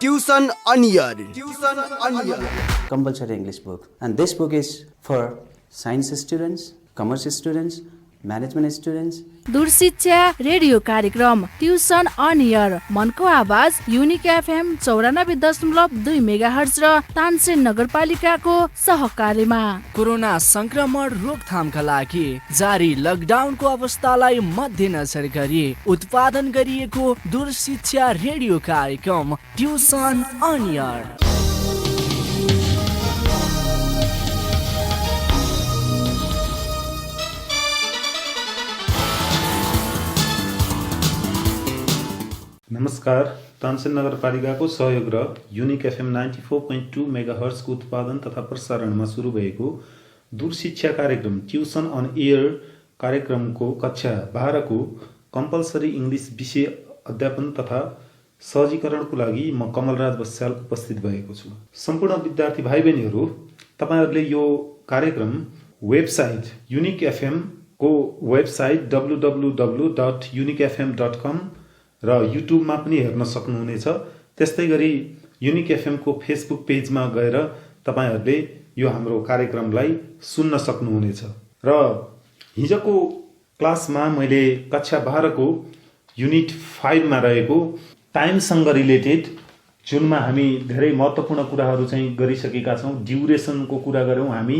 Tuition Onion. Compulsory English book, and this book is for science students, commerce students, management students. दूरशिक्षा radio कार्यक्रम tuition on air मनको आवाज unique FM 94.2 megahertz र तानसेन नगरपालिकाको सहकार्यमा corona संक्रमण रोकथामका लागि जारी लकडाउनको अवस्थालाई मध्यनजर गरी उत्पादन गरिएको दूरशिक्षा रेडियो कार्यक्रम ट्युसन अन एयर। नमस्कार, तानसेन नगरपालिकाको सहयोग र युनिक एफएम 94.2 मेगाहर्जको उत्पादन तथा प्रसारणमा सुरु भएको दूरशिक्षा कार्यक्रम ट्युसन अन एयर कार्यक्रमको कक्षा 12 को कम्पलसरी इङ्ग्लिस विषय अध्यापन तथा सहजीकरणको लागि म कमलराज बस्याल उपस्थित भएको छु। सम्पूर्ण विद्यार्थी भाइ बहिनीहरू, तपाईहरुले यो कार्यक्रम वेबसाइट युनिक एफएम को वेबसाइट www.unicfm.com र युट्युबमा पनि हेर्न सक्नुहुनेछ। त्यस्तै गरी युनिक एफएम को फेसबुक पेजमा गएर तपाईहरुले यो हाम्रो कार्यक्रमलाई सुन्न सक्नुहुनेछ। र हिजोको क्लासमा मैले कक्षा 12 को युनिट 5 मा रहेको टाइमसँग रिलेटेड, जुनमा हामी धेरै महत्त्वपूर्ण कुराहरू चाहिँ गरिसकेका छौं। ड्युरेसनको कुरा गर्यौं हामी,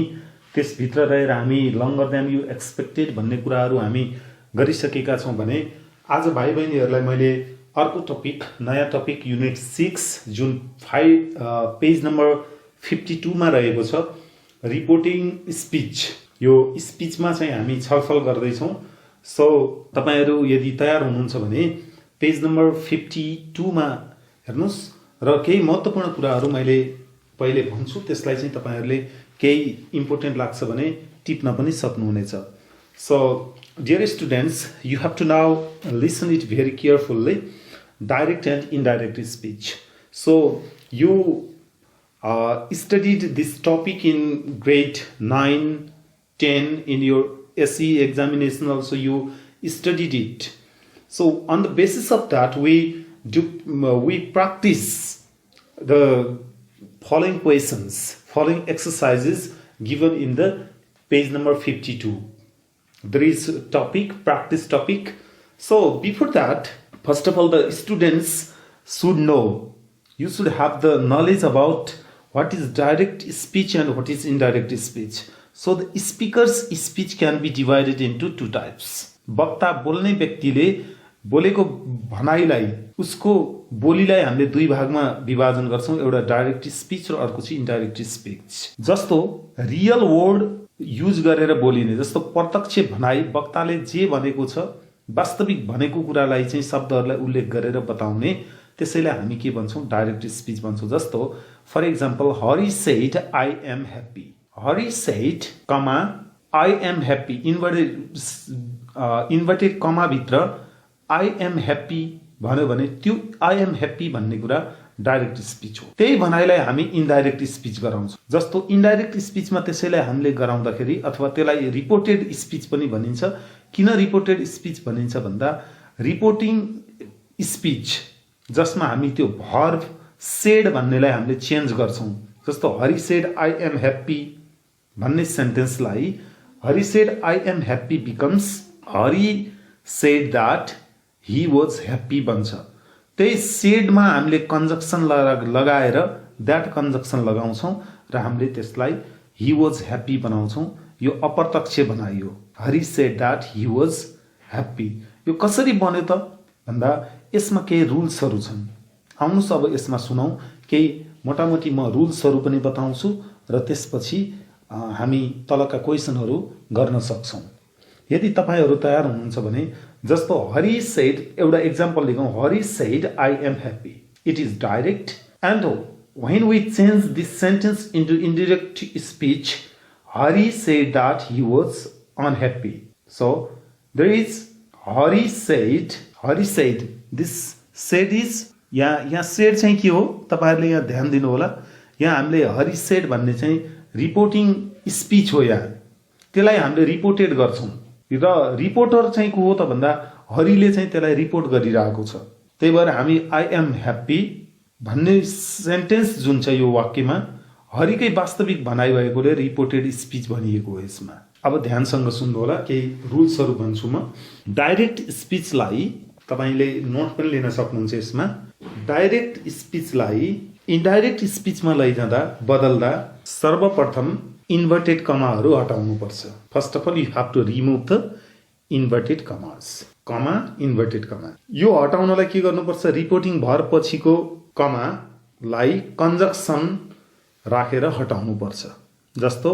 त्यसभित्र रहेर हामी लङ्गर देन यु एक्सपेक्टेड भन्ने कुराहरू हामी गरिसकेका छौं भने आज भाइ बहिनीहरूलाई मैले अर्को टपिक, नयाँ टपिक युनिट 6 जुन 5 पेज नम्बर 52 मा रहेको छ, रिपोर्टिङ स्पिच। यो स्पिचमा चाहिँ हामी छलफल गर्दै छौं। सो तपाईहरु यदि तयार हुनुहुन्छ भने पेज नम्बर 52 मा हेर्नुस् र केही महत्त्वपूर्ण कुराहरू मैले पहिले भन्छु, त्यसलाई चाहिँ तपाईहरुले केही इम्पोर्टेन्ट लाग्छ भने टिप्न पनि सक्नुहुनेछ। So, dear students, you have to now listen it very carefully, direct and indirect speech. So, you studied this topic in grade 9, 10 in your SE examination also you studied it. So, on the basis of that, we practice the following questions, following exercises given in the page number 52. There is a topic, practice topic. So before that, first of all, the students should know, you should have the knowledge about what is direct speech and what is indirect speech. So the speaker's speech can be divided into two types. वक्ता बोल्ने व्यक्तिले बोलेको भनाइलाई, उसको बोलीलाई हामीले दुई भागमा विभाजन गर्छौं, एउटा डाइरेक्ट स्पीच र अर्को चाहिँ इन्डाइरेक्ट स्पीच। जस्तो रियल वर्ड युज गरेर बोलिने, जस्तो प्रत्यक्ष भनाइ, वक्ताले जे भनेको छ, वास्तविक भनेको कुरालाई चाहिँ शब्दहरूलाई उल्लेख गरेर बताउने, त्यसैलाई हामी के भन्छौं, डाइरेक्ट स्पीच भन्छौं। जस्तो for example, Hari said I am happy. Hari said comma I am happy, inverted comma भित्र आई एम ह्याप्पी भन्यो भने त्यो आई एम ह्याप्पी भन्ने कुरा डाइरेक्ट स्पीच हो। त्यही भनाइलाई हामी इन्डाइरेक्ट स्पीच गराउँछौं। जस्तो इन्डाइरेक्ट स्पीचमा त्यसैलाई हामीले गराउँदाखेरि अथवा त्यसलाई रिपोर्टेड स्पीच पनि भनिन्छ। किन रिपोर्टेड स्पीच भनिन्छ भन्दा, रिपोर्टिङ स्पीच जसमा हामी त्यो भर्ब सेड भन्नेलाई हामीले चेन्ज गर्छौं। जस्तो Hari said I am happy भन्ने सेन्टेन्सलाई Hari said I am happy becomes Hari said that he was happy बन्छ। त्यही सेडमा हामीले कन्जक्सन लगाएर द्याट कन्जक्सन लगाउँछौं र हामीले त्यसलाई ही वाज ह्याप्पी बनाउँछौं। यो अप्रत्यक्ष भनाइ हो। Hari said that he was happy. यो कसरी बन्यो त भन्दा यसमा केही रुल्सहरू छन्। आउनुस् अब यसमा सुनौ। केही मोटामोटी म रुल्सहरू पनि बताउँछु र त्यसपछि हामी तलका क्वेशनहरू गर्न सक्छौं। यदि तपाईहरु तयार हुनुहुन्छ भने, जस्तो हरि सेड, एउटा एक्जाम्पल लिगौं, Hari said I am happy. It is direct, and when we change this sentence into indirect speech, Hari said that he was unhappy. So there is Hari said, this said is, यहाँ said चाहिँ के हो तपाईहरुले यहाँ ध्यान दिनु होला। यहाँ हामीले हरि सेड भन्ने चाहिँ रिपोर्टिङ स्पीच हो। यहाँ त्यसलाई हामीले रिपोर्टेड गर्छौं र रिपोर्टर चाहिँ को हो त भन्दा हरिले चाहिँ त्यसलाई रिपोर्ट गरिरहेको छ। त्यही भएर हामी आई एम ह्याप्पी भन्ने सेन्टेन्स जुन छ यो वाक्यमा हरिकै वास्तविक भनाइ भएकोले रिपोर्टेड स्पिच भनिएको हो यसमा। अब ध्यानसँग सुन्नु होला, केही रुल्सहरू भन्छु म। डाइरेक्ट स्पिचलाई तपाईँले नोट पनि लिन सक्नुहुन्छ यसमा। डाइरेक्ट स्पिचलाई इन्डाइरेक्ट स्पिचमा लैजाँदा बदल्दा सर्वप्रथम इन्भर्टेड कमाहरू हटाउनुपर्छ। First of all you have to remove the inverted commas, comma inverted comma. यो हटाउनलाई के गर्नुपर्छ, रिपोर्टिङ भर पछिको कमालाई कन्जक्सन राखेर हटाउनुपर्छ। जस्तो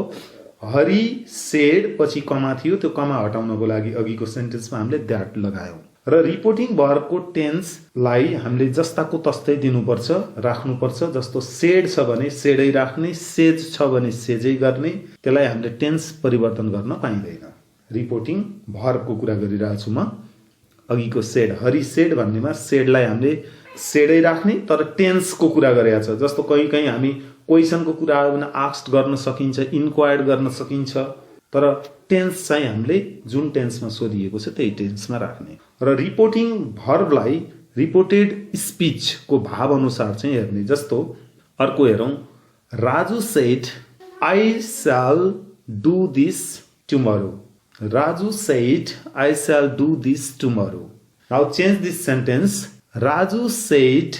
हरि सेड पछि कमा थियो, त्यो कमा हटाउनको लागि अघिको सेन्टेन्समा हामीले द्याट लगायौँ। र रिपोर्टिङ भरको टेन्सलाई हामीले जस्ताको तस्तै दिनुपर्छ, राख्नुपर्छ। जस्तो सेड छ भने सेडै राख्ने, सेज छ भने सेजै गर्ने, त्यसलाई हामीले टेन्स परिवर्तन गर्न पाइँदैन। रिपोर्टिङ भरको कुरा गरिरहेछु म। अघिको सेड, हरि सेड भन्नेमा सेडलाई हामीले सेडै राख्ने तर टेन्सको कुरा गरेका छ। जस्तो कहीँ कहीँ हामी क्वेसनको कुरा आयो भने आस्क्ड गर्न सकिन्छ, इन्क्वायर्ड गर्न सकिन्छ, तर टेन्स चाहिँ हामीले जुन टेन्समा सोधिएको छ त्यही टेन्समा राख्ने। र रिपोर्टिङ भर्बलाई रिपोर्टेड स्पिचको भाव अनुसार चाहिँ हेर्ने। जस्तो अर्को हेरौँ, Raju said I shall do this tomorrow. Raju said I shall do this tomorrow. Now change this sentence, Raju said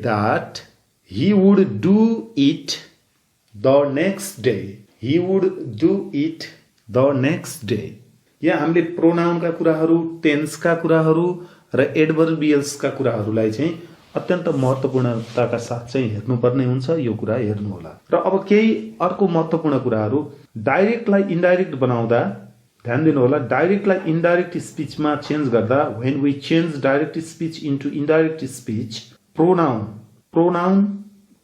that he would do it the next day. He would do it the next day. यहाँ हामीले प्रोनाउनका कुराहरू, टेन्सका कुराहरू र एडभर्बियल्सका कुराहरूलाई चाहिँ अत्यन्त महत्त्वपूर्णताका साथ चाहिँ हेर्नुपर्ने हुन्छ। यो कुरा हेर्नु होला। र अब केही अर्को महत्त्वपूर्ण कुराहरू, डाइरेक्टलाई इन्डाइरेक्ट बनाउँदा ध्यान दिनु होला। डाइरेक्टलाई इन्डाइरेक्ट स्पिचमा चेन्ज गर्दा, when we change direct speech into indirect speech, pronoun,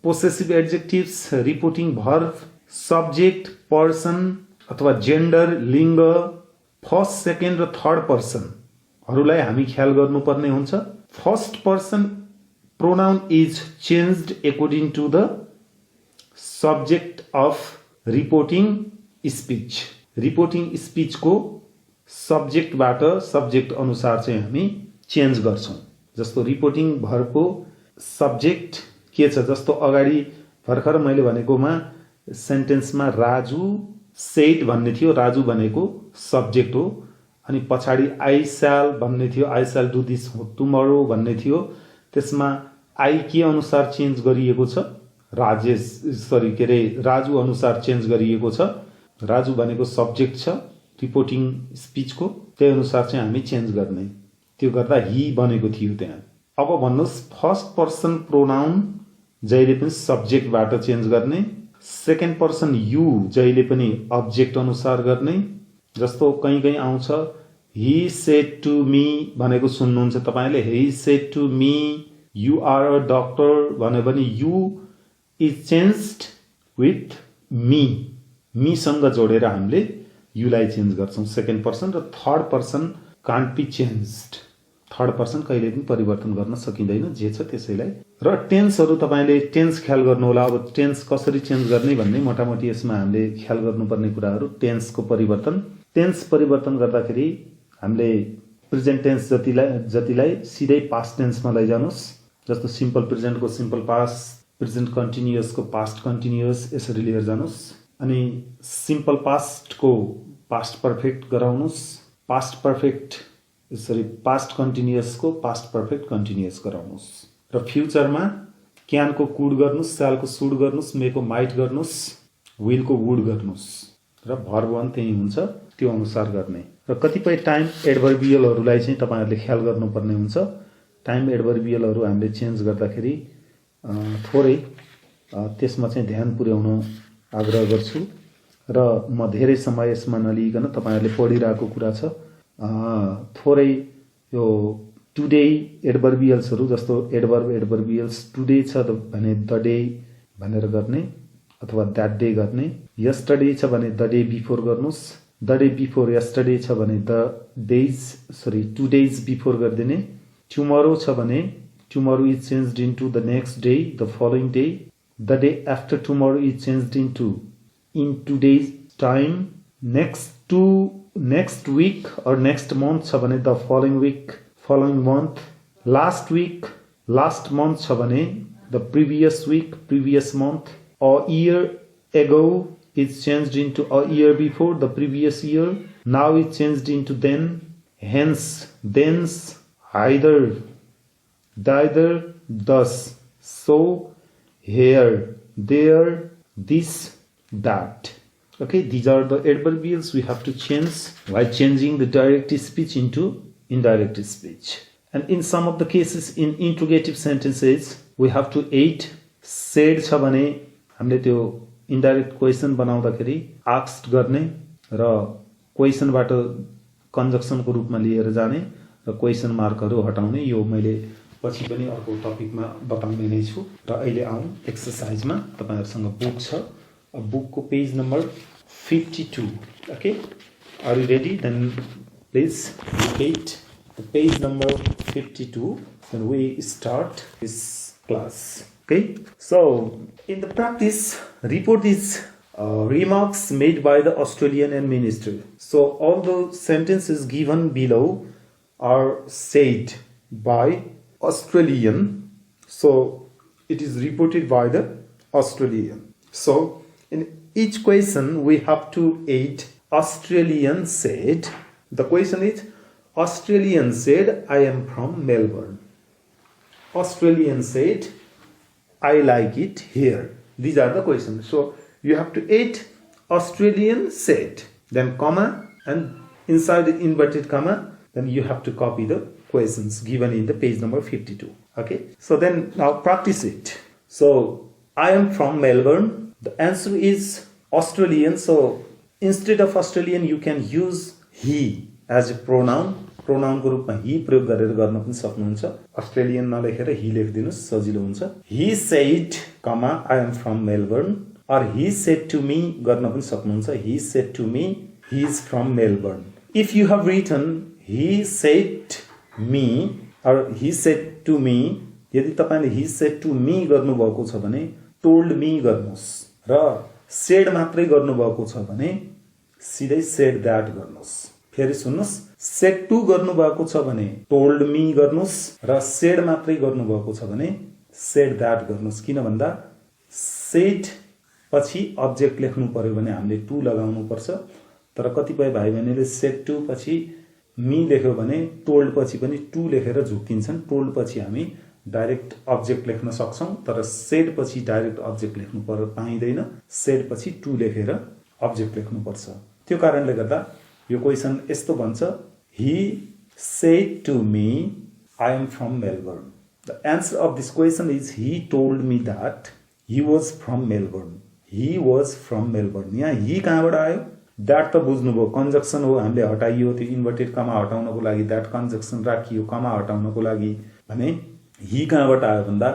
possessive adjectives, reporting verb, subject, person अथवा जेन्डर, लिङ्ग, फर्स्ट, सेकेन्ड र थर्ड पर्सनहरूलाई हामी ख्याल गर्नुपर्ने हुन्छ। First person pronoun is changed according to the subject of reporting speech. Reporting स्पिचको सब्जेक्टबाट सब्जेक्ट अनुसार चाहिँ हामी चेन्ज गर्छौँ। जस्तो रिपोर्टिङ भर्बको सब्जेक्ट के छ, जस्तो अगाडि भर्खर मैले भनेकोमा सेन्टेन्समा राजु सेड भन्ने थियो, राजु भनेको सब्जेक्ट हो। अनि पछाडि आई स्याल भन्ने थियो, I shall do this tomorrow भन्ने थियो। त्यसमा आई के अनुसार चेन्ज गरिएको छ, राजु अनुसार चेन्ज गरिएको छ। राजु भनेको सब्जेक्ट छ रिपोर्टिङ स्पिचको, त्यही अनुसार चाहिँ हामी चेन्ज गर्ने। त्यो गर्दा हि बनेको थियो त्यहाँ। अब भन्नुहोस्, फर्स्ट पर्सन प्रोनाउन जहिले पनि सब्जेक्टबाट चेन्ज गर्ने, सेकेन्ड पर्सन यु जहिले पनि अब्जेक्ट अनुसार गर्ने। जस्तो कहीँ कहीँ आउँछ ही सेड टु मी भनेको सुन्नुहुन्छ तपाईँले, he said to me you are a doctor भन्यो भने यु इज चेन्ज्ड विथ मीसँग जोडेर हामीले युलाई चेन्ज गर्छौँ सेकेन्ड पर्सन। र third person can't be changed, third person कहिले पनि परिवर्तन गर्न सकिँदैन, जे छ त्यसैलाई। र टेन्सहरू तपाईँले टेन्स ख्याल गर्नु होला। अब टेन्स कसरी चेन्ज गर्ने भन्ने मोटामोटी यसमा हामीले ख्याल गर्नुपर्ने कुराहरू। टेन्सको परिवर्तन, टेन्स परिवर्तन गर्दाखेरि हामीले प्रेजेन्ट टेन्स जतिलाई सिधै पास्ट टेन्समा लैजानुहोस्। जस्तो सिम्पल प्रेजेन्टको सिम्पल पास्ट, प्रेजेन्ट कन्टिन्युअसको पास्ट कन्टिन्युअस, यसरी लिएर जानुहोस्। अनि सिम्पल पास्टको पास्ट पर्फेक्ट गराउनुहोस्, पास्ट कन्टिन्युअसको पास्ट पर्फेक्ट कन्टिन्युअस गराउनुहोस्। र फ्युचरमा क्यानको कुड गर्नुहोस्, स्यालको सुड गर्नुहोस्, मेको माइट गर्नुहोस्, विलको वुड गर्नुहोस् र भर्ब वान त्यही हुन्छ, त्यो अनुसार गर्ने। र कतिपय टाइम एडभर्बियलहरूलाई चाहिँ तपाईँहरूले ख्याल गर्नुपर्ने हुन्छ। टाइम एडभर्बियलहरू हामीले चेन्ज गर्दाखेरि थोरै त्यसमा चाहिँ ध्यान पुर्याउन आग्रह गर्छु। र म धेरै समय यसमा नलिकन तपाईँहरूले पढिरहेको कुरा छ, थोरै यो टुडे एडभर्बियल्सहरू, जस्तो एडभर्बियल्स टुडे छ भने द डे भनेर गर्ने अथवा द्याट डे गर्ने। यस्टरडे छ भने द डे बिफोर गर्नुहोस्, द डे बिफोर यस्टरडे छ भने टु डेज बिफोर गरिदिने। टुमरो छ भने tomorrow is changed into the next day, the following day. The day after tomorrow is changed into in 2 days time. Next week और next month छ भने the following week, following month. Last week, last month छ भने the previous week, previous month. A year ago is changed into a year before, the previous year. Now is changed into then. Hence, thence, hither, thither, thus. So, here, there, this, that. Okay, these are the adverbials we have to change while changing the direct speech into indirect speech. And in some of the cases in interrogative sentences, we have to add said छ भने हामीले त्यो indirect question बनाउँदाखेरि asked गर्ने र क्वेसनबाट कन्जक्सनको रूपमा लिएर जाने र क्वेसन मार्कहरू हटाउने. यो मैले पछि पनि अर्को टपिकमा बताउने नै छु. र अहिले आउँ एक्सरसाइजमा. तपाईहरुसँग बुक छ. बुकको page number 52. Okay, are you ready? Then please locate the page number 52 when we start this class. Okay, so in the practice, report these remarks made by the Australian minister. So all the sentences given below are said by Australian, so it is reported by the Australian. So in each question we have to add Australian said. The question is Australian said I am from Melbourne. Australian said I like it here. These are the questions. So you have to add Australian said, then comma, and inside the inverted comma, then you have to copy the questions given in the page number 52. Okay, so then now practice it. So I am from Melbourne. The answer is Australian. So instead of Australian you can use he as a pronoun. Pronoun को रूपमा he प्रयोग गरेर गर्न पनि सक्नुहुन्छ. Australian नलेखेर he लेखिदिनुस्, सजिलो हुन्छ. He said, comma, I am from Melbourne. or he said to me गर्न पनि सक्नुहुन्छ. He said to me he is from Melbourne. If you have written he said me or he said to me, यदि तपाईले he said to me गर्नु भएको छ भने told me गर्नुस्, र said मात्रै गर्नु भएको छ भने सिधै said that गर्नुस्. फेरि सुन्नुस्, said to गर्नु भएको छ भने told me गर्नुस्, र said मात्रै गर्नु भएको छ भने said that गर्नुस्. किन भन्दा said पछि अब्जेक्ट लेख्नु पर्यो भने हामीले to लगाउनु पर्छ. तर कतिपय भाइ बहिनीले said to पछि me लेख्यो भने told पछि पनि to लेखेर झुक्किन्छन्. told पछि हामी डाइरेक्ट अब्जेक्ट लेख्न सक्छौं, तर said पछि डाइरेक्ट अब्जेक्ट लेख्नु पाइदैन. said पछि to लेखेर अब्जेक्ट लेख्नु पर्छ. त्यो कारणले गर्दा यो क्वेशन यस्तो भन्छ, he said to me I am from Melbourne. The answer of this question is he told me that he was from Melbourne. He was from Melbourne. यहाँ he कहाँबाट आयो? that त बुझ्नुभयो, कन्जक्सन हो, हामीले हटाइयो. त्यो इन्भर्टेड कमा हटाउनको लागि that कन्जक्सन राखियो कमा हटाउनको लागि. भने he कहाँबाट आयो भन्दा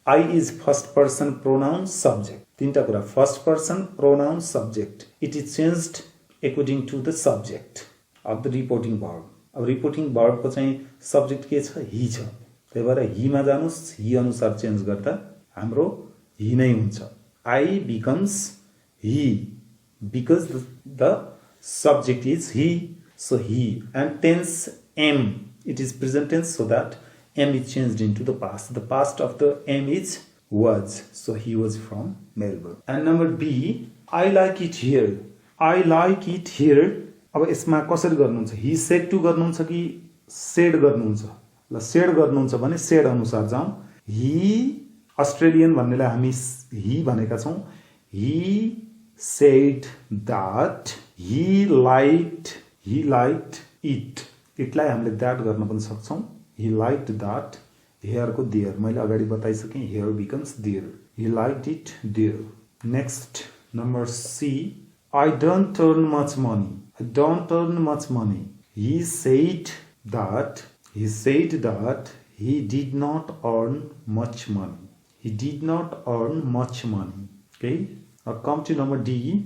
I is first person pronoun subject. तीनटा कुरा, first person pronoun subject. It is changed according to the subject of the reporting verb. अब रिपोर्टिङ verb को चाहिँ सब्जेक्ट के छ? he छ. त्यही भएर he मा जानुस्, he अनुसार चेन्ज गर्दा हाम्रो he नै हुन्छ. I becomes he because the subject is he, so he. And tense am, it is present tense, so that am is changed into the past. The past of the am is was, so he was from Melbourne. And number B, I like it here. I like it here. अब यसमा कसरी गर्नुहुन्छ? he said to गर्नुहुन्छ कि said गर्नुहुन्छ? ल said गर्नुहुन्छ भने said अनुसार जाउँ. he अस्ट्रेलियन भन्नेलाई हामी he भनेका छौं. he said that he liked it. इटलाई हामीले that गर्न पनि सक्छौं. he liked that. here को there मैले अगाडि बताइसके. here becomes there. he liked it there. Next, number C, I don't earn much money. I don't earn much money. He said that he did not earn much money. He did not earn much money. Okay. Now come to number D.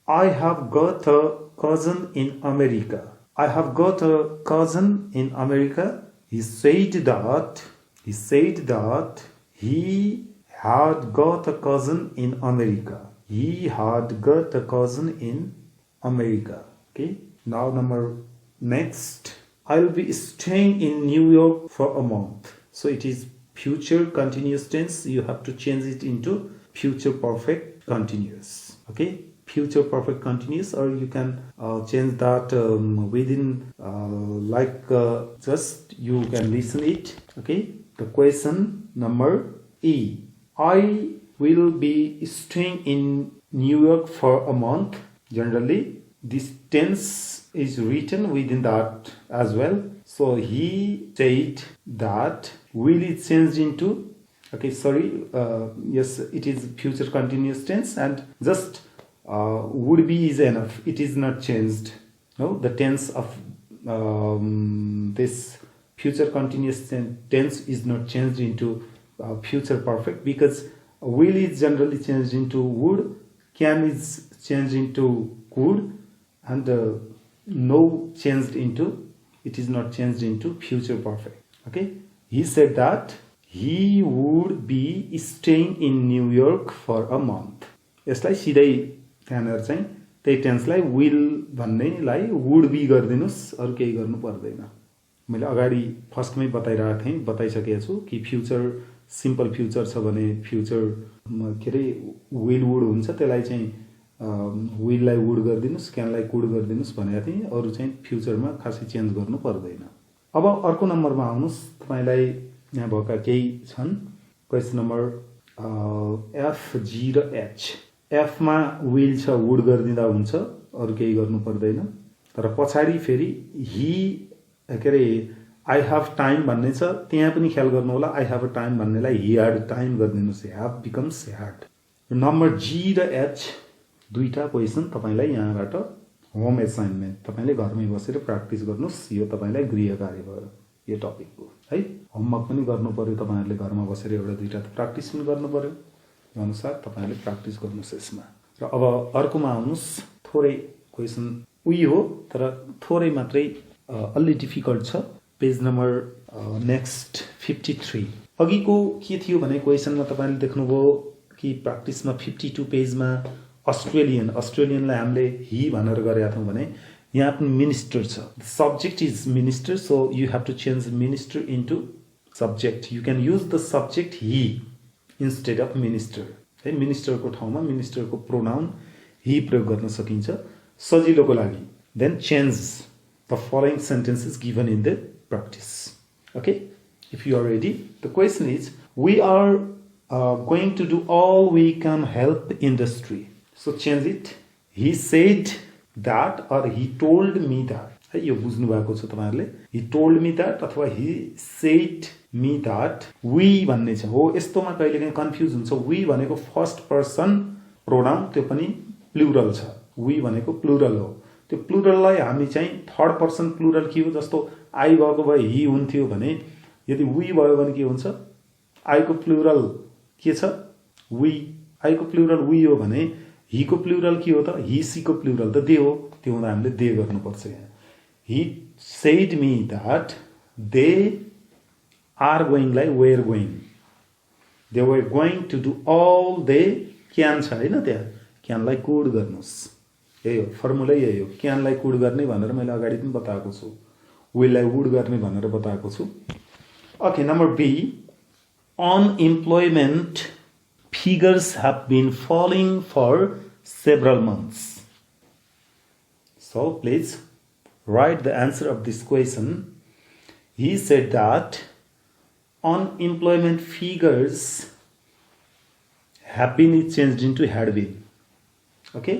I have got a cousin in America. I have got a cousin in America. He said that he had got a cousin in America. He had got a cousin in America. Okay. Now next, I'll be staying in New York for a month. So it is future continuous tense, you have to change it into future perfect continuous. Okay, future perfect continuous, or you can change that within just you can listen it. Okay, the question number E. I will be staying in New York for a month. Generally, this tense is written within that as well. So he said that will is changed into, okay, sorry, yes, it is future continuous tense, and just would be is enough. It is not changed. No, the tense of this future continuous tense is not changed into future perfect, because will is generally changed into would, can is changed into could, and no changed into, it is not changed into future perfect. Okay, he said that he would be staying in New York for a month. यसलाई सिधै त्यहाँनिर चाहिँ त्यही टेन्सलाई will भन्नेलाई would be गरिदिनुस्, अरू केही गर्नु पर्दैन। मैले अगाडि फर्स्टमै बताइसकेको छु कि फ्युचर सिम्पल फ्युचर छ भने फ्युचर के अरे विल वुड हुन्छ, त्यसलाई चाहिँ विललाई वुड गरिदिनुस्, क्यानलाई कुड गरिदिनुस् भनेको थिएँ। अरू चाहिँ फ्युचरमा खासै चेन्ज गर्नु पर्दैन। अब अर्को नम्बरमा आउनुहोस्, तपाईँलाई यहाँ भएका केही छन्। क्वेसन नम्बर एफ, जी र एच। एफमा विल छ, वुड गरिदिँदा हुन्छ, अरू केही गर्नु पर्दैन। तर पछाडि फेरि हि के अरे आई हेभ टाइम भन्ने छ, त्यहाँ पनि ख्याल गर्नु होला। आई हेभ अ टाइम भन्नेलाई हि ह्याड टाइम गरिदिनुहोस्, have becomes had. Number G र एच दुईटा क्वेसन तपाईँलाई यहाँबाट होम एसाइनमेन्ट, तपाईँले घरमै बसेर प्र्याक्टिस गर्नुहोस्। यो तपाईँलाई गृह कार्य भयो यो टपिकको है। होमवर्क पनि गर्नु पर्यो, तपाईँहरूले घरमा बसेर एउटा दुईटा त प्र्याक्टिस पनि गर्नु पर्यो। यो अनुसार तपाईँहरूले प्र्याक्टिस गर्नुहोस् यसमा। र अब अर्कोमा आउनुहोस्। थोरै क्वेसन उही हो तर थोरै मात्रै अलि डिफिकल्ट छ। Page number next 53। अघिको के थियो भने क्वेसनमा तपाईँले देख्नुभयो कि प्र्याक्टिसमा 52 पेजमा अस्ट्रेलियनलाई हामीले हि भनेर गरेका थियौँ भने यहाँ पनि मिनिस्टर छ। Subject is minister, so you have to change minister into subject. You can use the subject he instead of minister है। मिनिस्टरको ठाउँमा मिनिस्टरको प्रोनाउन हि प्रयोग गर्न सकिन्छ सजिलोको लागि। Then change the following sentences given in the practice. Okay, if you are ready, the question is, we are going to do all we can help industry. So change it. He said that, or he told me that. है, यो बुझ्नु भएको छ तपाईहरुले। He told me that अथवा he said me that. We भन्ने छ हो, यस्तोमा कहिलेकाहीँ कन्फ्युज हुन्छ। we भनेको फर्स्ट पर्सन प्रोनाउन, त्यो पनि प्लुरल छ। we भनेको प्लुरल हो। त्यो प्लुरललाई हामी चाहिँ थर्ड पर्सन प्लुरल के हो, जस्तो आई भएको भए हि हुन्थ्यो भने, यदि वी भयो भने के हुन्छ? आईको प्लुरल के छ? वी। आईको प्लुरल वी हो भने हिको प्लुरल के हो त? हि सीको प्लुरल त दे हो। त्यो हुँदा हामीले दे गर्नुपर्छ यहाँ। He said me that they are गोइङलाई were going. They were going to do all they can छ हैन, त्यहाँ क्यानलाई कुड गर्नुस्। यही हो फर्मुलै, यही हो। क्यानलाई कुड गर्ने भनेर मैले अगाडि पनि बताएको छु, विललाई वुड गर्ने भनेर बताएको छु। Okay, number B, unemployment figures have been falling for several months. So please write the answer of this question. He said that unemployment figures have been changed into had been. Okay,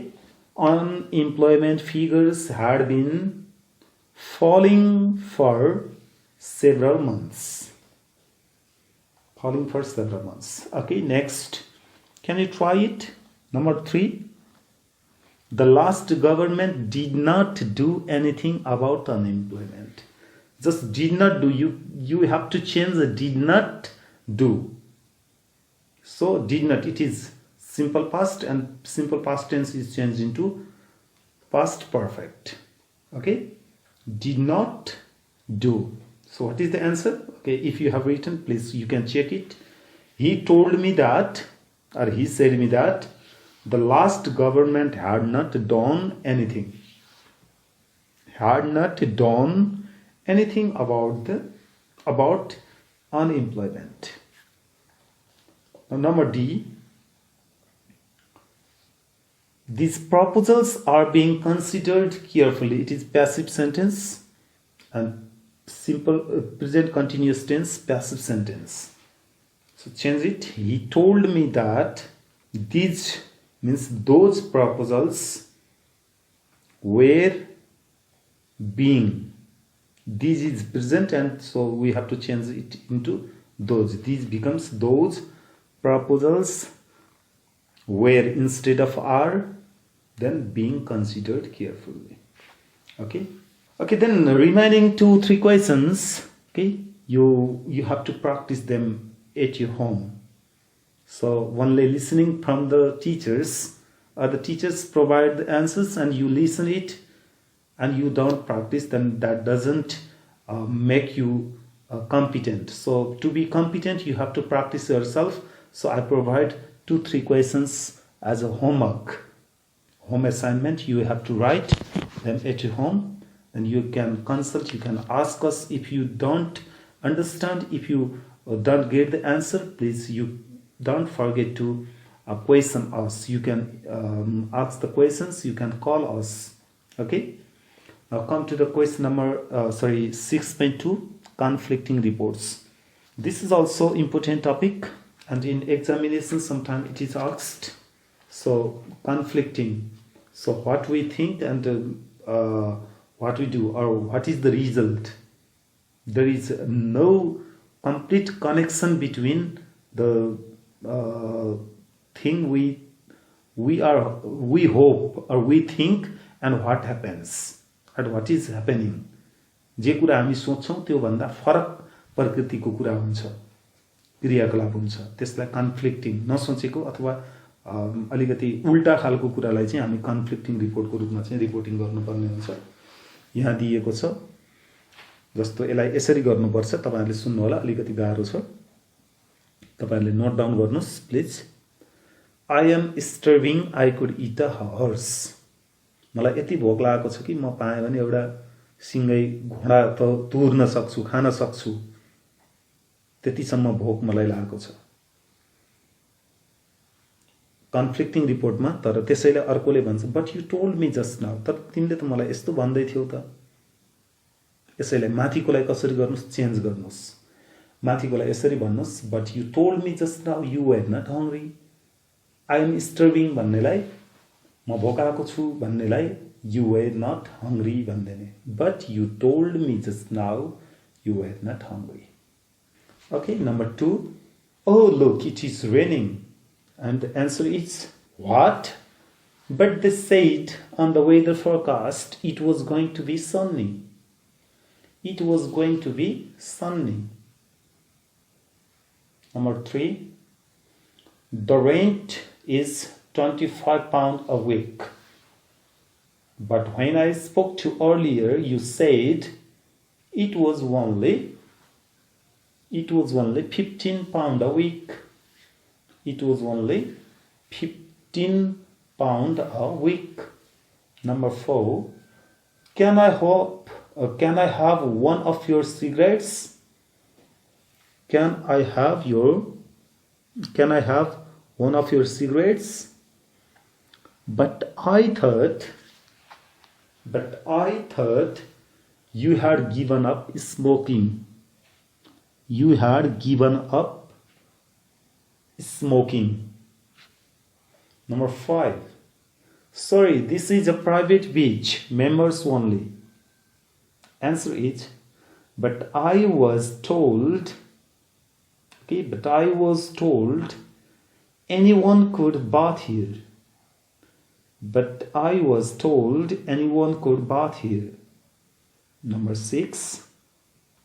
unemployment figures had been falling for several months. Falling for several months. Okay, next. Can you try it? Number 3. The last government did not do anything about unemployment. Just did not do. You have to change the did not do. So did not, it is simple past, and simple past tense is changed into past perfect. Okay, did not do. So what is the answer? Okay, if you have written, please you can check it. He told me that, or he said me that the last government had not done anything. Had not done anything about unemployment. Now, number D. These proposals are being considered carefully. It is passive sentence and simple present continuous tense passive sentence. So change it. He told me that these means those proposals were being. These is present and so we have to change it into those. These becomes those proposals were instead of are, then being considered carefully. Okay. Okay, then remaining 2-3 questions. Okay, you have to practice them at your home. So only listening from the teachers, or the teachers provide the answers and you listen it, and you don't practice, then that doesn't make you competent. So to be competent, you have to practice yourself. So I provide 2-3 questions as a homework, home assignment. You have to write them at your home, and you can consult, you can ask us if you don't understand, if you don't get the answer. Please, you don't forget to question us. You can ask the questions, you can call us. Okay, now come to the question number 6.2, conflicting reports. This is also important topic, and in examination sometimes it is asked. So conflicting, so what we think and what we do, or what is the result. There is no complete connection between the thing we hope or we think and what happens and what is happening. जे कुरा हामी सोच्छौं त्यो भन्दा फरक प्रकृतिको कुरा हुन्छ, क्रियाकलाप हुन्छ, त्यसलाई कन्फ्लिक्टिङ, नसोचेको अथवा अलिकति उल्टा खालको कुरालाई चाहिँ हामी कन्फ्लिक्टिङ रिपोर्टको रूपमा चाहिँ रिपोर्टिङ गर्नुपर्ने हुन्छ। यहाँ दिएको छ जस्तो यसलाई यसरी गर्नुपर्छ, तपाईहरुले सुन्नु होला, अलिकति गाह्रो छ, तपाईहरुले नोट डाउन गर्नुस् please. I am starving, I could eat a horse. मलाई यति भोक लागेको छ कि म पाए भने एउटा सिंगै घोडा त तुर्न सक्छु, खान सक्छु, त्यतिसम्म भोक मलाई लागेको छ। कन्फ्लिक्टिङ रिपोर्टमा तर त्यसैले अर्कोले भन्छ but you told me just now, तर तिमीले त मलाई यस्तो भन्दै थियौ त। यसैले माथिकोलाई कसरी गर्नुस्, चेन्ज गर्नुस्। माथिकोलाई यसरी भन्नुस् but you told me just now you were not hungry. I am starving भन्नेलाई, म भोकाएको छु भन्नेलाई यु वर नट हंग्री भन्दैने, but you told me just now you were not hungry. Okay, number 2. Oh, look, it is raining. And the answer is what? But they said on the weather forecast it was going to be sunny. It was going to be sunny. Number 3. The rent is £25 a week. But when I spoke to earlier, you said it was only £15 a week. It was only £15 a week. Number 4. Can I have one of your cigarettes? Can I have one of your cigarettes? But I thought you had given up smoking. You had given up smoking. Number 5. Sorry, this is a private beach, members only. Answer is, but I was told anyone could bath here. But I was told anyone could bath here. Number 6.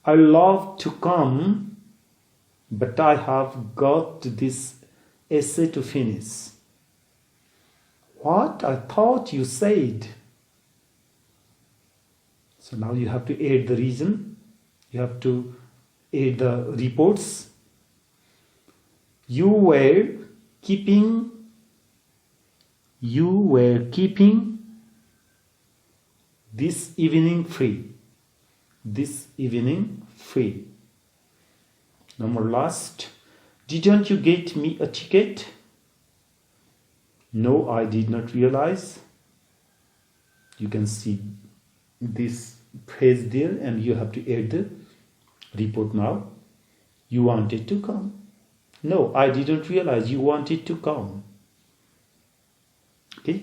I love to come, but I have got this essay to finish. What? I thought you said. So now you have to add the reason. You have to add the reports. You were keeping this evening free. This evening free. Number last. Didn't you get me a ticket? No, I did not realize. You can see this phrase there and you have to add the report now. You wanted to come. No, I didn't realize you wanted to come. Okay.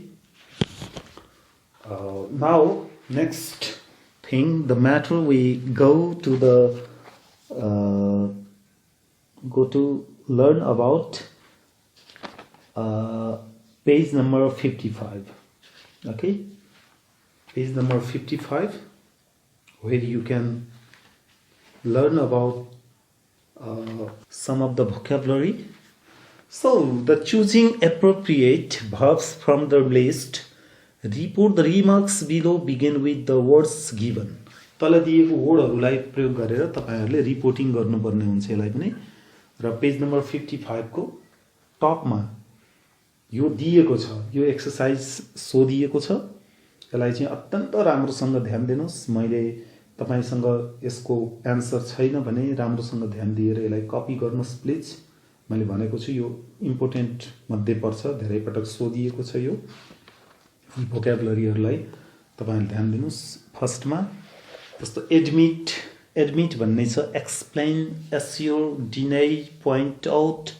Now, next thing, the matter we go to learn about page number 55. Okay, page number 55, where you can learn about some of the vocabulary. So, the choosing appropriate verbs from the list. Report the remarks below begin with the words given. तल दिएको वर्डहरूलाई प्रयोग गरेर तपाईहरुले reporting गर्नुपर्ने हुन्छ यसलाई पनि। र पेज नम्बर 55 को टपमा यो दिएको छ, यो एक्सरसाइज सोधिएको छ। यसलाई चाहिँ अत्यन्त राम्रोसँग ध्यान दिनुस्। मैले तपाईसँग यसको आन्सर छैन भने राम्रोसँग ध्यान दिएर यसलाई कपी गर्नुस् प्लिज। मैले भनेको छु यो इम्पोर्टेन्ट मध्ये पर्छ, धेरै पटक सोधिएको छ यो भोक्याबुलरीहरुलाई तपाईहरुले ध्यान दिनुस्। फर्स्टमा जस्तो एडमिट भन्ने छ, explain, assure, deny, point out,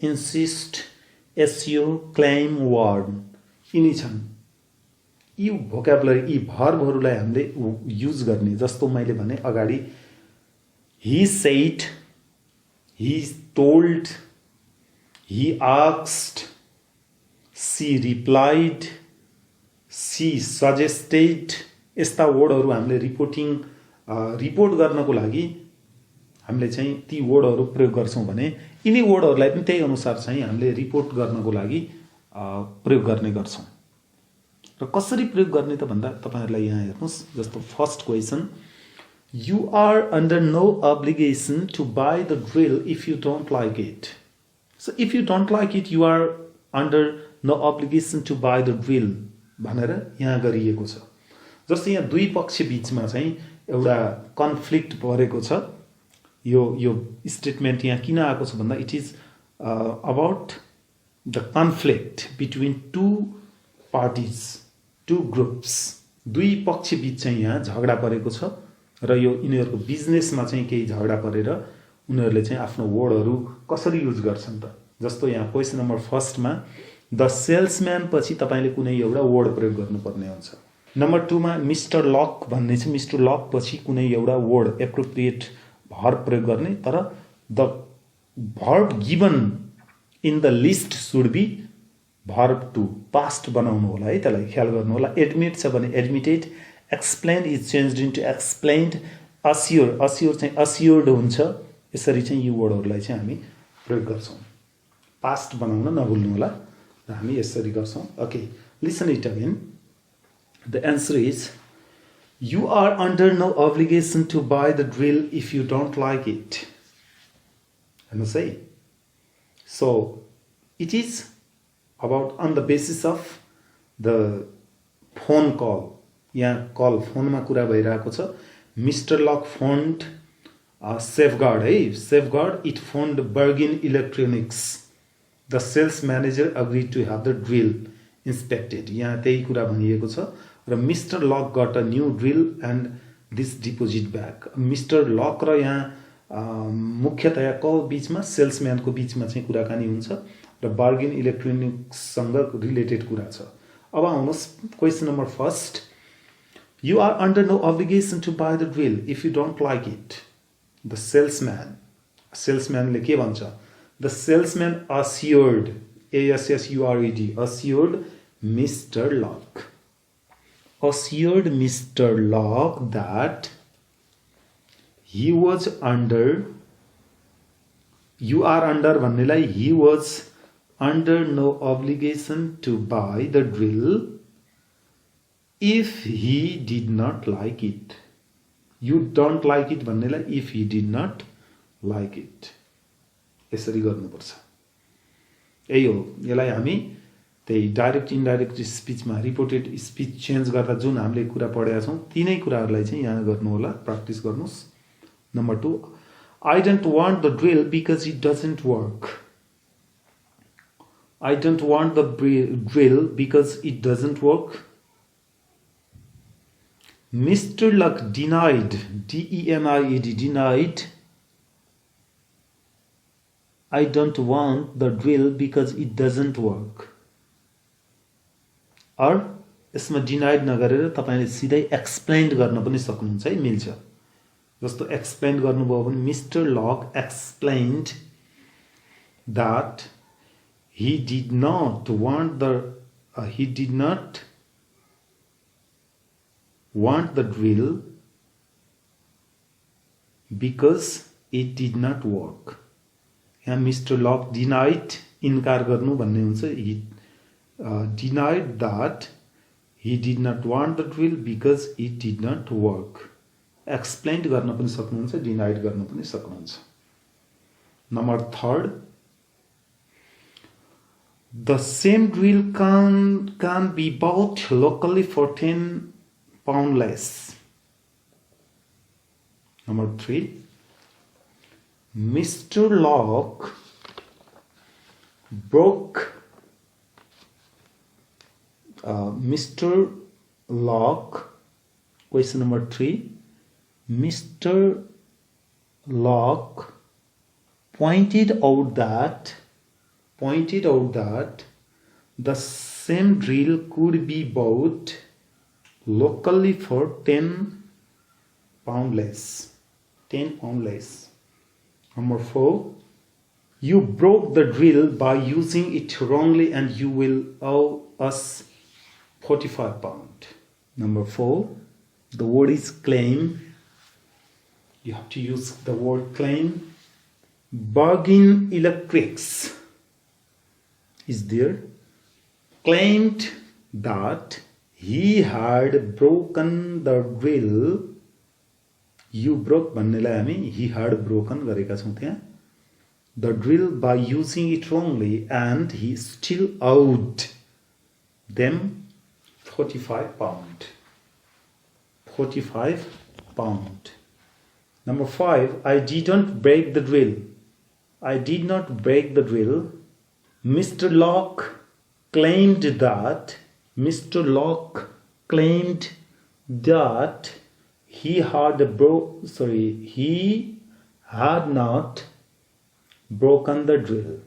insist, assure, claim, warn, यिनी छन्। यी भोक्याबुलरी, यी भर्बहरुलाई हामीले युज गर्ने। जस्तो मैले भने अगाडि, he said, he told, he asked, she replied, she suggested, यस्ता वर्डहरु हामीले रिपोर्ट गर्नको लागि हामीले चाहिँ ती वर्डहरु प्रयोग गर्छौं भने यिनी वर्डहरुलाई पनि त्यही अनुसार चाहिँ हामीले रिपोर्ट गर्नको लागि प्रयोग गर्ने गर्छौं। र कसरी प्रयोग गर्ने त भन्दा तपाईहरुलाई यहाँ हेर्नुस्। जस्तो first question, you are under no obligation to buy the drill if you don't like it. So if you don't like it, you are under no obligation to buy the drill भनेर यहाँ गरिएको छ। जस्तो यहाँ दुई पक्ष बीचमा चाहिँ एउटा कन्फ्लिक्ट परेको छ। यो स्टेटमेन्ट यहाँ किन आएको छ भन्दा it is about the conflict between two parties, two groups. दुई पक्ष बीच चाहिँ यहाँ झगडा परेको छ र यो यिनीहरुको बिजनेसमा चाहिँ केही झगडा परेर उनीहरुले चाहिँ आफ्नो वर्डहरु कसरी युज गर्छन् त। जस्तो यहाँ क्वेशन नम्बर फर्स्टमा द सेल्सम्यान पछि तपाईले कुनै एउटा वर्ड प्रयोग गर्नुपर्ने हुन्छ। नम्बर 2 मा मिस्टर लक भन्ने छ, मिस्टर लक पछि कुनै एउटा वर्ड एप्रोप्रिएट भर्ब प्रयोग गर्ने। तर the verb given in the list should be verb two, past बनाउनु होला है, त्यसलाई ख्याल गर्नु होला। एडमिट छ भने admitted, explain is changed into explained, assure चाहिँ अस्योर्ड हुन्छ। यसरी चाहिँ यो वर्डहरुलाई चाहिँ हामी प्रयोग गर्छौं। पास्ट बनाउन नभुल्नु होला र हामी यसरी गर्छौं। Okay, listen it again. The answer is, you are under no obligation to buy the drill if you don't like it. I must say. So, it is about on the basis of the phone call. यहाँ call फोनमा कुरा भइरहेको छ। Mister Lock phoned Safeguard है, Safeguard it phoned Bergin electronics. The sales manager agree to have the drill inspected. यहाँ त्यही कुरा भनिएको छ। र mister Lock got a new drill and this deposit bag. Mister Lock र यहाँ मुख्यतया को बीचमा, सेल्सम्यानको बीचमा चाहिँ कुराकानी हुन्छ र बार्गेन इलेक्ट्रोनिक्ससँग रिलेटेड कुरा छ। अब आउनुहोस् question number first, you are under no obligation to buy the drill if you don't like it. The salesman ले के भन्छ? The salesman assured, A-S-S-U-R-E-D, assured Mr. Locke. Assured Mr. Locke that he was under, you are under भन्नेलाई he was under no obligation to buy the drill if he did not like it. You don't like it भन्नेलाई if he did not like it. यसरी गर्नुपर्छ। यही हो, यसलाई हामी त्यही direct indirect स्पिचमा reported speech change गर्दा जुन हामीले कुरा पढेका छौं तिनै कुराहरुलाई चाहिँ यहाँ गर्नु होला, प्र्याक्टिस गर्नुस्। Number 2, I don't want the drill because it doesn't work. I don't want the drill because it doesn't work. Mr. Luck denied, D-E-N-I-E-D, denied. I don't want the drill because it doesn't work. Or यसमा denied नगरेर तपाईले सिधै explain गर्न पनि सक्नुहुन्छ है, मिल्छ। जस्तो एक्सप्लेन गर्नुभयो भने mister lock explained that he did not want the drill because it did not work. यहाँ मिस्टर लक डिनाइड इन्कार गर्नु भन्ने हुन्छ। He denied that he did not want the drill because it did not work. Explained गर्न पनि सक्नुहुन्छ, denied गर्न पनि सक्नुहुन्छ। Number 3, the same drill can be bought locally for £10 less. Number 3, Mr. Locke broke Mr. Locke, question number 3, Mr. Locke pointed out that the same drill could be bought locally for £10 less. Number 4, you broke the drill by using it wrongly and you will owe us £45. Number 4, the word is claim. You have to use the word claim. Bargain Electrics is there. Claimed that he had broken the drill. You broke भन्नेलाई हामी he had broken गरेका छौं त्यहाँ। The drill by using it wrongly and he still owed them £45. Number 5, I didn't break the drill. I did not break the drill. Mr. Locke claimed that he had not broken the drill.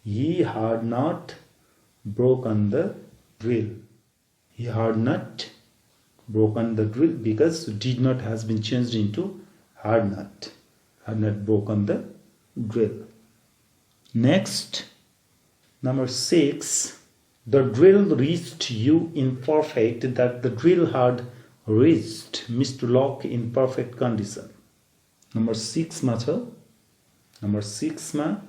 He had not broken the drill. He had not broken the drill because did not has been changed into had not broken the drill. Next, number 6, the drill reached you in perfect, that the drill had reached Mr. Locke in perfect condition. Number 6 मा छ। Number 6 मा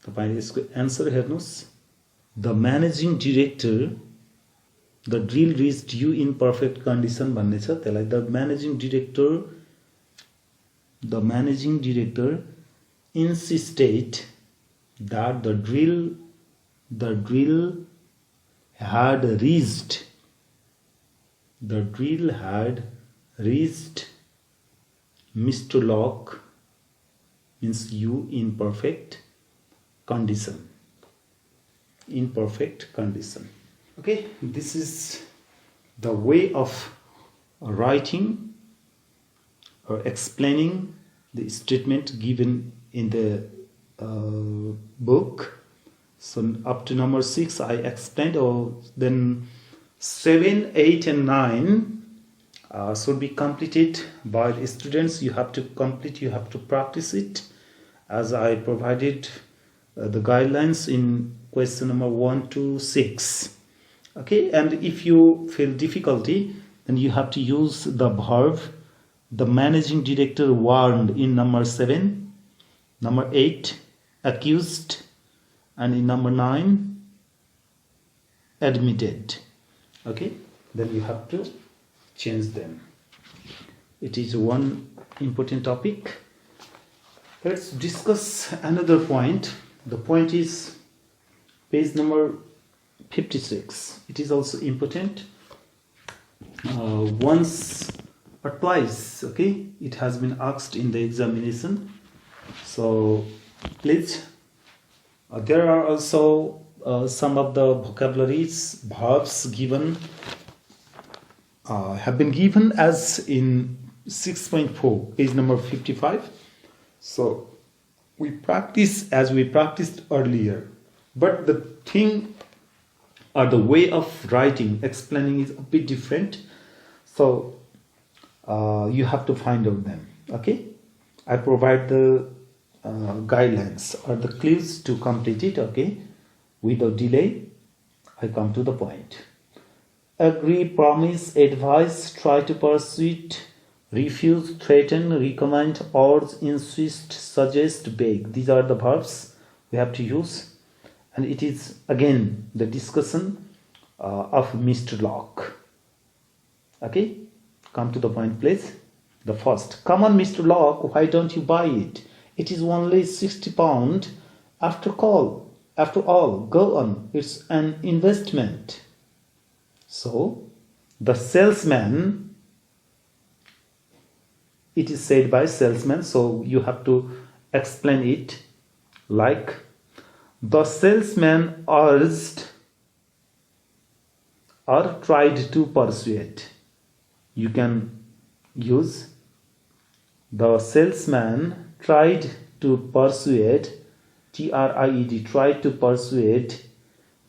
तपाईले यसको answer हेर्नुस्। The managing director, the drill reached you in perfect condition भन्ने छ, त्यसलाई the managing director insisted that the drill had reached Mr. Locke, means you, in perfect condition. Okay, this is the way of writing or explaining the statement given in the book. So up to number 6 I explained. Then 7, 8 and 9 should be completed by the students. You have to complete, you have to practice it as I provided the guidelines in question number 1 to 6. Okay, and if you feel difficulty, then you have to use the verb the managing director warned in number 7, number 8 accused, and in number 9 admitted. Okay, then you have to change them. It is one important topic. Let's discuss another point. The point is page number 56. It is also important. Once or twice. Okay, it has been asked in the examination. So please, there are also some of the vocabularies, verbs given have been given as in 6.4, page number 55. So we practice as we practiced earlier, but the thing or the way of writing, explaining is a bit different. So you have to find out them. Okay, I provide the guidelines or the clues to complete it. Okay, without delay, I come to the point. Agree, promise, advise, try to persuade, refuse, threaten, recommend, urge, insist, suggest, beg. These are the verbs we have to use. And it is again the discussion of Mr. Locke. Okay, come to the point, please. The first, come on, Mr. Locke, why don't you buy it? It is only £60. After all, go on. It's an investment. So, the salesman, it is said by salesman, so you have to explain it like, the salesman urged or tried to persuade. You can use the salesman tried to persuade, TRIED, tried to persuade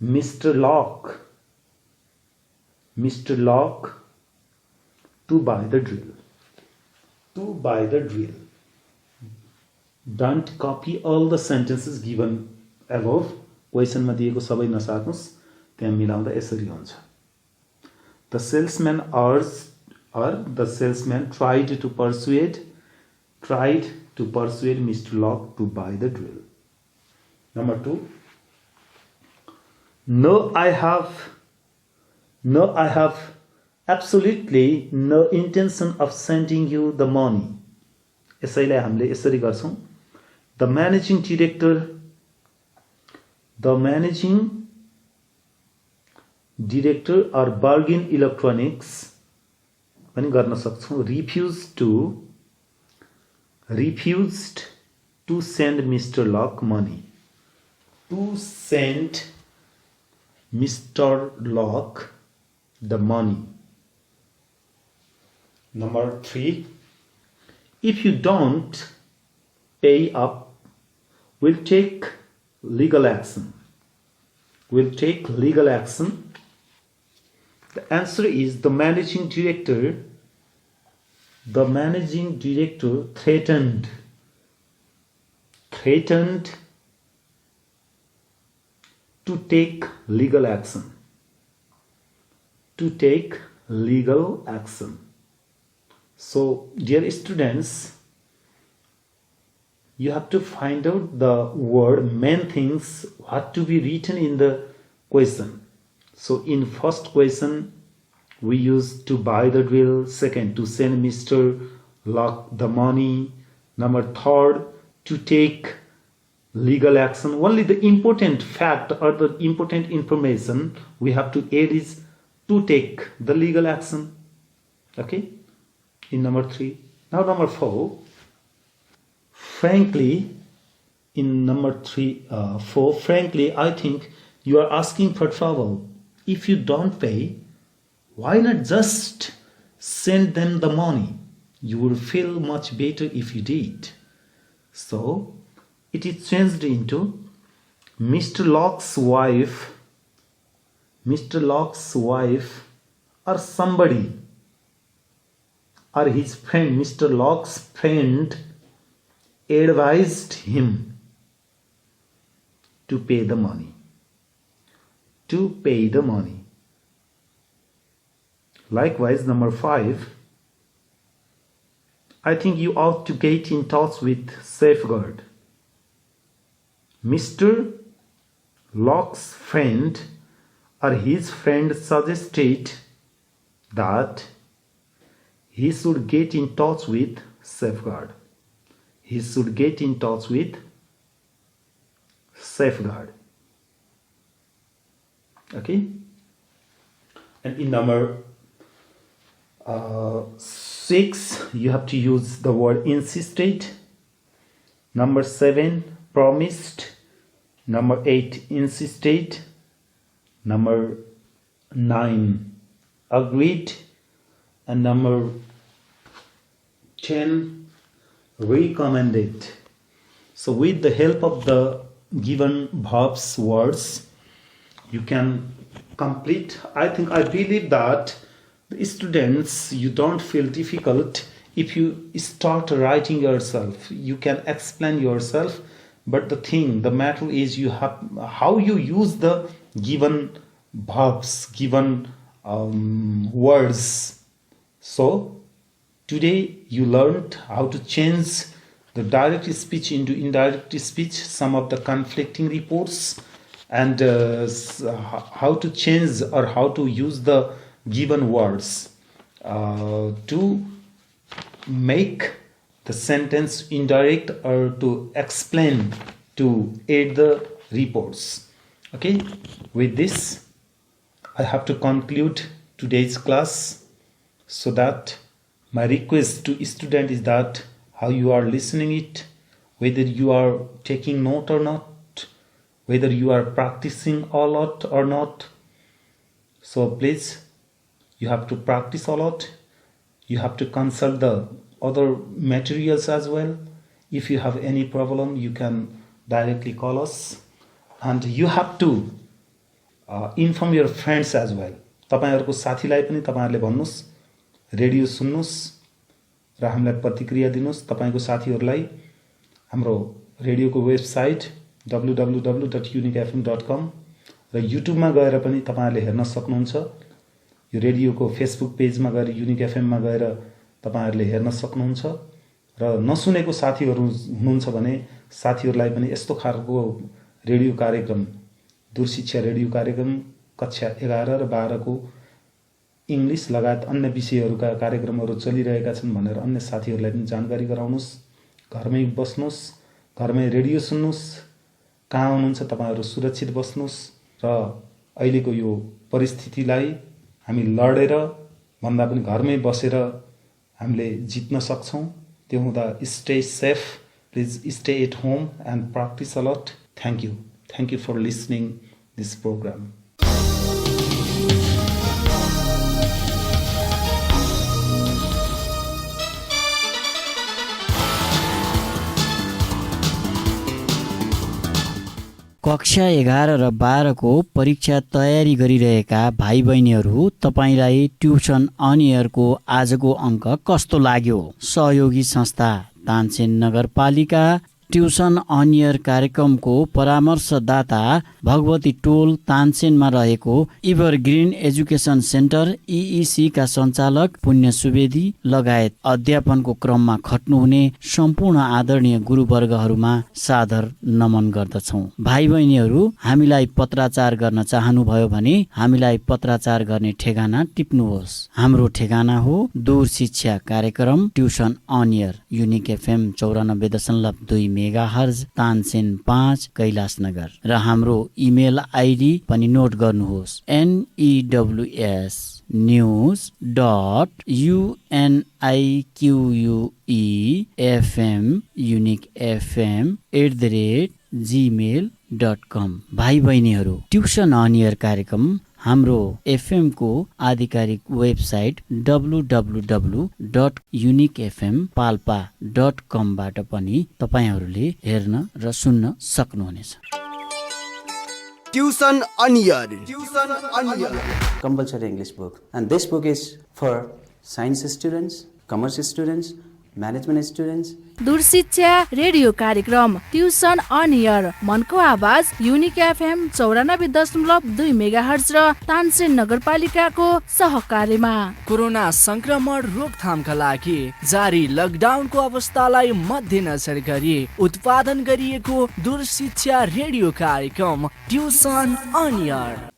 Mr. Locke to buy the drill. To buy the drill. Don't copy all the sentences given above. Question मा दिएको सबै नसार्नुस्, त्यहाँ मिलाउँदा यसरी हुन्छ. The salesman urged or the salesman tried to persuade Mr. Locke to buy the drill. Number 2. No, I have absolutely no intention of sending you the money. यसैलाई हामीले यसरी गर्छौं. The managing director or Bargain Electronics पनि गर्न सक्छौं. refused to send Mr. Locke money. To send Mr. Locke the money. Number 3. If you don't pay up, we'll take legal action. The answer is the managing director threatened to take legal action. So, dear students, you have to find out the word main things what to be written in the question. So, in first question, we use to buy the drill. Second, to send Mr. Locke the money. Number 3, to take legal action. Only the important fact or the important information we have to add is to take the legal action. Okay, in number 3. Now number 4. Frankly, in number 4, frankly, I think you are asking for trouble. If you don't pay, why not just send them the money? You will feel much better if you did. So, it is changed into Mr. Locke's wife or somebody or his friend, Mr. Locke's friend advised him to pay the money. Likewise, number 5, I think you ought to get in touch with Safeguard. Mr. Locke's friend or his friend suggested that he should get in touch with Safeguard. Okay? And in number 6, you have to use the word insisted. Number 7, promised. Number 8, insisted. Number 9, agreed. And number 10, recommended. So with the help of the given verbs words, you can complete. I believe that the students, you don't feel difficult if you start writing yourself. You can explain yourself, but the matter is you have how you use the given verbs, given words. So today you learned how to change the direct speech into indirect speech, some of the conflicting reports, and how to change or how to use the given words to make the sentence indirect or to explain, to aid the reports. Okay, with this I have to conclude today's class, so that my request to student is that how you are listening it, whether you are taking note or not, whether you are practicing a lot or not. So please, you have to practice a lot. You have to consult the other materials as well. If you have any problem, you can directly call us. And you have to inform your friends as well. तपाईहरुको साथीलाई पनि तपाईहरुले भन्नुस्, radio सुन्नुस् र हामीलाई प्रतिक्रिया दिनुस्। तपाईको साथीहरुलाई हाम्रो रेडियोको वेबसाइट www.uniquefm.com र युट्युबमा गएर पनि तपाईहरुले हेर्न सक्नुहुन्छ। यो रेडियोको फेसबुक पेजमा गएर युनिक एफएममा गएर तपाईहरुले हेर्न सक्नुहुन्छ। र नसुनेको साथीहरु हुनुहुन्छ भने साथीहरुलाई पनि यस्तो खालको रेडियो कार्यक्रम, दूरशिक्षा रेडियो कार्यक्रम कक्षा 11 र 12 को इंग्लिश लगायत अन्य विषयहरुका कार्यक्रमहरु चलिरहेका छन् भनेर अन्य साथीहरुलाई पनि जानकारी गराउनुस्। घरमै बस्नुस्, घरमै रेडियो सुन्नुस्, कहाँ हुनुहुन्छ तपाईहरु सुरक्षित बस्नुस् र अहिलेको यो परिस्थितिलाई हामी लडेर भन्दा पनि घरमै बसेर हामीले जित्न सक्छौं। त्यो हुँदा stay safe, please stay at home and practice a lot. Thank you for listening this program. कक्षा 11 र 12 को परीक्षा तयारी गरिरहेका भाइ बहिनीहरू, तपाईलाई ट्युसन अन एयर को आजको अंक कस्तो लाग्यो? सहयोगी संस्था तानसेन नगरपालिका ट्युसन अन एयर कार्यक्रमको परामर्शदाता भगवती टोल तानसेनमा रहेको इभरग्रीन एजुकेसन सेन्टर EEC का सञ्चालक पुण्य सुवेदी लगायत अध्यापनको क्रममा खट्नुहुने सम्पूर्ण आदरणीय गुरुवर्गहरूमा सादर नमन गर्दछौं। भाइ बहिनीहरू, हामीलाई पत्राचार गर्न चाहनुभयो भने हामीलाई पत्राचार गर्ने ठेगाना टिप्नुहोस्। हाम्रो ठेगाना हो दूर शिक्षा कार्यक्रम tuition on air unique FM 94.2 megahertz Tansen 5 Kailashnagar र हाम्रो इमेल आईडी पनि नोट गर्नुहोस् news.uniquefm@gmail.com। भाइ बहिनीहरू, ट्युसन अन एयर कार्यक्रम हाम्रो एफएम को आधिकारिक वेबसाइट www.uniquefmpalpa.com बाट पनि तपाईहरुले हेर्न र सुन्न सक्नुहुनेछ। Tuition on air compulsory English book, and this book is for science students, commerce students, management students. दूरशिक्षा रेडियो कार्यक्रम ट्युसन अन एयर मनको आवाज युनिक एफएम 94.2 मेगाहर्ज र तानसेन नगरपालिकाको सहकार्यमा कोरोना संक्रमण रोकथामका लागि जारी लकडाउनको अवस्थालाई मध्यनजर गरी उत्पादन गरिएको दूरशिक्षा रेडियो कार्यक्रम ट्युसन अन एयर।